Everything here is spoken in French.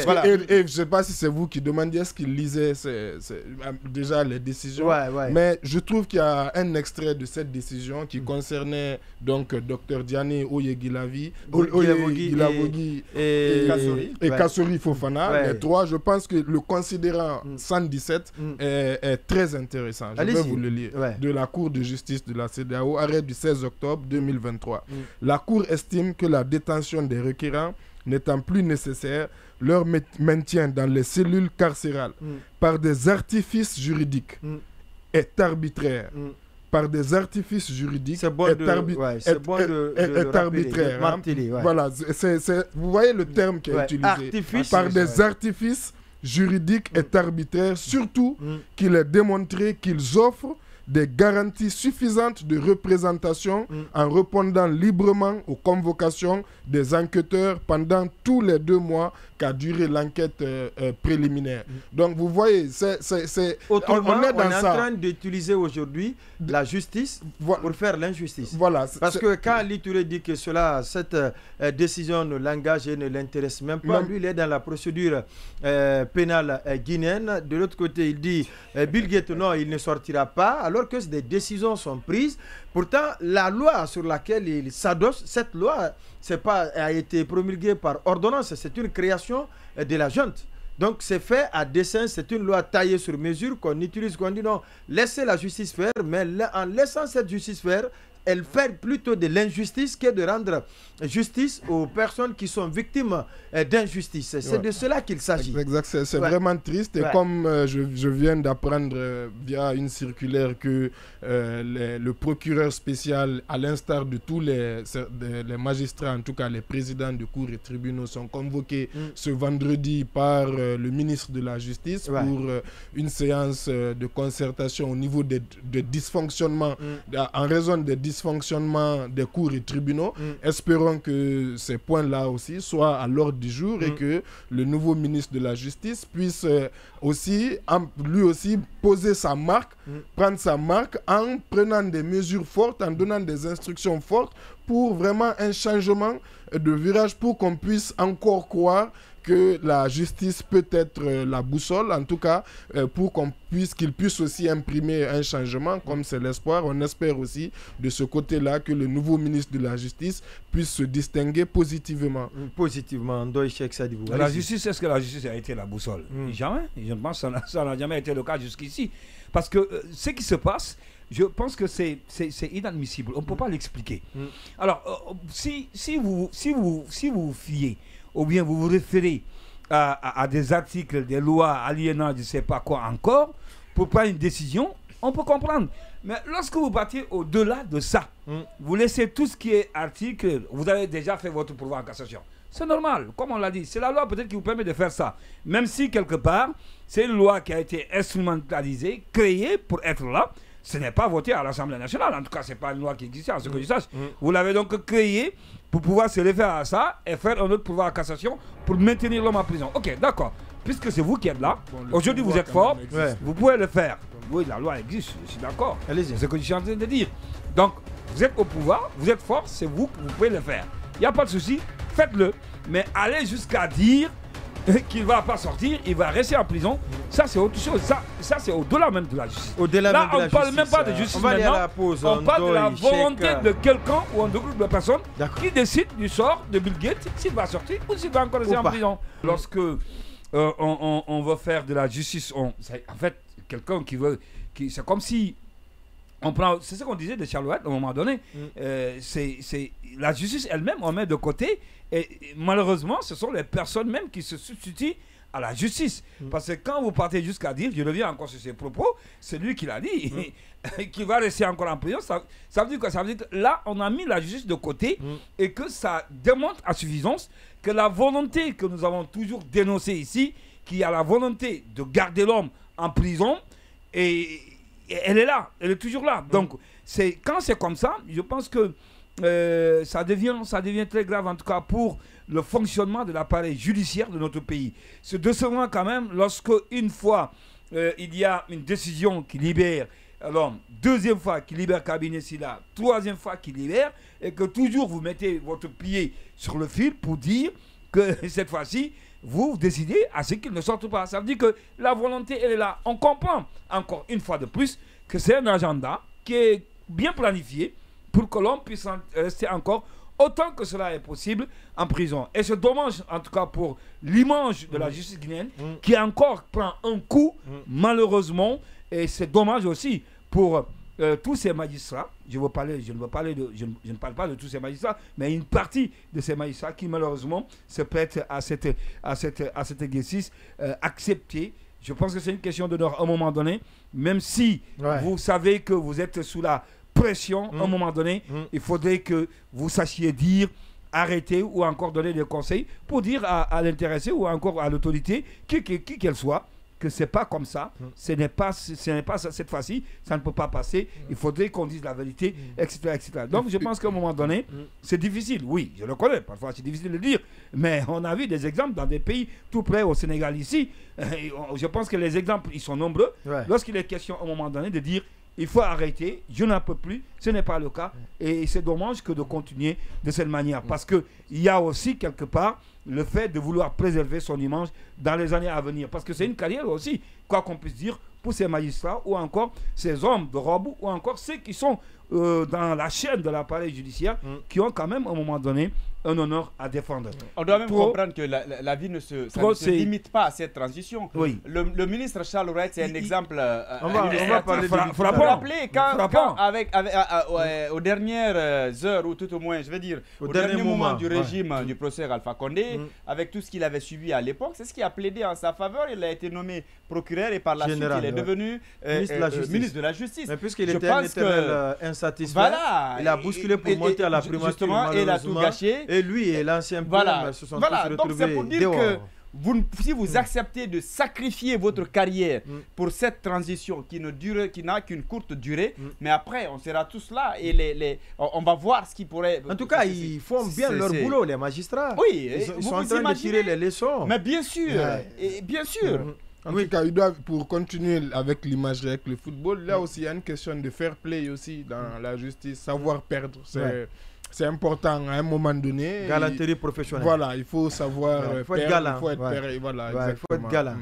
Parce que, et je ne sais pas si c'est vous qui demandiez est-ce qu'il lisait déjà les décisions. Mais je trouve qu'il y a un extrait de cette décision qui concernait donc Dr Diané Oyegilavogui et Kassori Fofana. Les trois, je pense que le considérant 117 est très intéressant. Je vais vous le lire. De la Cour de justice de la CEDEAO, arrêt du 16 octobre 2023. La Cour estime que la détention des requérants n'étant plus nécessaire, leur maintien dans les cellules carcérales par des artifices juridiques est arbitraire. Par des artifices juridiques est arbitraire. Voilà, vous voyez le terme qui est utilisé. Par des artifices juridiques est arbitraire, surtout qu'il est démontré qu'ils offrent des garanties suffisantes de représentation en répondant librement aux convocations des enquêteurs pendant tous les 2 mois qu'a duré l'enquête préliminaire. Donc vous voyez, on est en train d'utiliser aujourd'hui la justice pour faire l'injustice. Parce que quand Lituré dit que cette décision ne l'engage et ne l'intéresse même pas, lui il est dans la procédure pénale guinéenne. De l'autre côté, il dit Bill Gates, non, il ne sortira pas, alors que des décisions sont prises. Pourtant, la loi sur laquelle il s'adosse, cette loi a été promulguée par ordonnance, c'est une création de la junte. Donc c'est fait à dessein, c'est une loi taillée sur mesure qu'on utilise, qu'on dit non, laissez la justice faire, mais en laissant cette justice faire, elle fait plutôt de l'injustice que de rendre justice aux personnes qui sont victimes d'injustice. C'est de cela qu'il s'agit. Exact, c'est vraiment triste. Et comme je viens d'apprendre via une circulaire que le procureur spécial, à l'instar de tous les magistrats, en tout cas les présidents de cours et tribunaux, sont convoqués ce vendredi par le ministre de la Justice pour une séance de concertation au niveau des dysfonctionnements, en raison des dysfonctionnements des cours et tribunaux. Espérons que ces points-là aussi soient à l'ordre du jour et que le nouveau ministre de la Justice puisse aussi, lui aussi, poser sa marque, prendre sa marque en prenant des mesures fortes, en donnant des instructions fortes pour vraiment un changement de virage, pour qu'on puisse encore croire que la justice peut être la boussole, en tout cas, pour qu'il puisse aussi imprimer un changement, comme c'est l'espoir. On espère aussi de ce côté-là que le nouveau ministre de la Justice puisse se distinguer positivement. La justice, est-ce que la justice a été la boussole? Jamais. Je pense que ça n'a jamais été le cas jusqu'ici. Parce que ce qui se passe, je pense que c'est inadmissible. On ne peut pas l'expliquer. Alors, si vous fiez, ou bien vous vous référez à des articles, des lois aliénant, je ne sais pas quoi encore, pour prendre une décision, on peut comprendre. Mais lorsque vous partez au-delà de ça, vous laissez tout ce qui est article, vous avez déjà fait votre pourvoi en cassation. C'est normal, comme on l'a dit. C'est la loi peut-être qui vous permet de faire ça. Même si quelque part, c'est une loi qui a été instrumentalisée, créée pour être là. Ce n'est pas voté à l'Assemblée nationale. En tout cas, ce n'est pas une loi qui existait, en ce que je sache. Vous l'avez donc créée pour pouvoir se référer à ça et faire un autre pouvoir en cassation pour maintenir l'homme en prison. Ok, d'accord. Puisque c'est vous qui êtes là, aujourd'hui vous êtes fort, vous pouvez le faire. Oui, la loi existe, je suis d'accord. C'est ce que je suis en train de dire. Donc, vous êtes au pouvoir, vous êtes fort, c'est vous que vous pouvez le faire. Il n'y a pas de souci, faites-le. Mais allez jusqu'à dire qu'il ne va pas sortir, il va rester en prison. Ça, c'est autre chose. Ça c'est au-delà même de la justice. Là, on ne parle même pas de justice maintenant. On parle de la volonté de quelqu'un ou un groupe de personnes qui décide du sort de Bill Gates, s'il va sortir ou s'il va encore rester en prison. Lorsque on veut faire de la justice, en fait, quelqu'un qui veut... c'est comme si... C'est ce qu'on disait de Chalouette à un moment donné. C'est la justice elle-même, on met de côté. Et malheureusement, ce sont les personnes même qui se substituent à la justice. Parce que quand vous partez jusqu'à dire, je reviens encore sur ses propos, c'est lui qui l'a dit, qu'il va rester encore en prison. Ça veut dire quoi? Ça veut dire que là, on a mis la justice de côté et que ça démontre à suffisance que la volonté que nous avons toujours dénoncée ici, qu'il y a la volonté de garder l'homme en prison, et elle est là, elle est toujours là. Donc, quand c'est comme ça, je pense que ça devient très grave, en tout cas pour le fonctionnement de l'appareil judiciaire de notre pays. C'est décevant quand même lorsque, une fois, il y a une décision qui libère, alors, deuxième fois qui libère Cabinet Silla, troisième fois qui libère, et que toujours vous mettez votre pied sur le fil pour dire que cette fois-ci, vous décidez à ce qu'ils ne sortent pas. Ça veut dire que la volonté, elle est là. On comprend, encore une fois de plus, que c'est un agenda qui est bien planifié pour que l'on puisse rester encore autant que cela est possible en prison. Et c'est dommage, en tout cas, pour l'image de la justice guinéenne, qui encore prend un coup, malheureusement. Et c'est dommage aussi pour tous ces magistrats. Je ne parle pas de tous ces magistrats, mais une partie de ces magistrats qui, malheureusement, se prêtent à cet exercice accepté. Je pense que c'est une question d'honneur à un moment donné, même si vous savez que vous êtes sous la pression, à un moment donné, il faudrait que vous sachiez dire, arrêter ou encore donner des conseils pour dire à l'intéressé ou encore à l'autorité, qui qu'elle soit, que c'est pas comme ça, ce n'est pas cette fois-ci, ça ne peut pas passer, il faudrait qu'on dise la vérité, etc., etc. Donc je pense qu'à un moment donné, c'est difficile, oui, je le connais, parfois c'est difficile de le dire, mais on a vu des exemples dans des pays tout près au Sénégal ici, je pense que les exemples, ils sont nombreux, lorsqu'il est question à un moment donné de dire il faut arrêter, je n'en peux plus, ce n'est pas le cas. Et c'est dommage que de continuer de cette manière. Parce qu'il y a aussi quelque part le fait de vouloir préserver son image dans les années à venir. Parce que c'est une carrière aussi, quoi qu'on puisse dire, pour ces magistrats ou encore ces hommes de robe ou encore ceux qui sont dans la chaîne de l'appareil judiciaire qui ont quand même à un moment donné un honneur à défendre. On doit même comprendre que la vie ne se limite pas à cette transition. Oui. Le ministre Charles Wright, c'est un exemple. On va parler frappant. Vous vous rappelez quand aux dernières heures, ou tout au moins, je veux dire, au dernier moment du régime du procès Alpha Condé, avec tout ce qu'il avait subi à l'époque, c'est ce qui a plaidé en sa faveur. Il a été nommé procureur et par la suite, il est devenu ministre de la Justice. Mais puisqu'il était un éternel insatisfait, il a bousculé pour monter à la primature, et il a tout gâché. Et lui et l'ancien PM se sont tous retrouvés. Donc c'est pour dire que si vous acceptez de sacrifier votre carrière pour cette transition qui n'a qu'une courte durée, mais après on sera tous là et on va voir ce qui pourrait... En tout cas, ils font bien leur boulot, les magistrats. Oui, ils sont en train de tirer les leçons. Mais bien sûr, bien sûr. En tout cas, ils doivent, pour continuer avec l'imagerie, avec le football, là aussi il y a une question de fair play aussi dans la justice, savoir perdre. C'est important à un moment donné. Galanterie professionnelle. Voilà, il faut savoir faut être galant. Il faut être galant. Il faut être galant.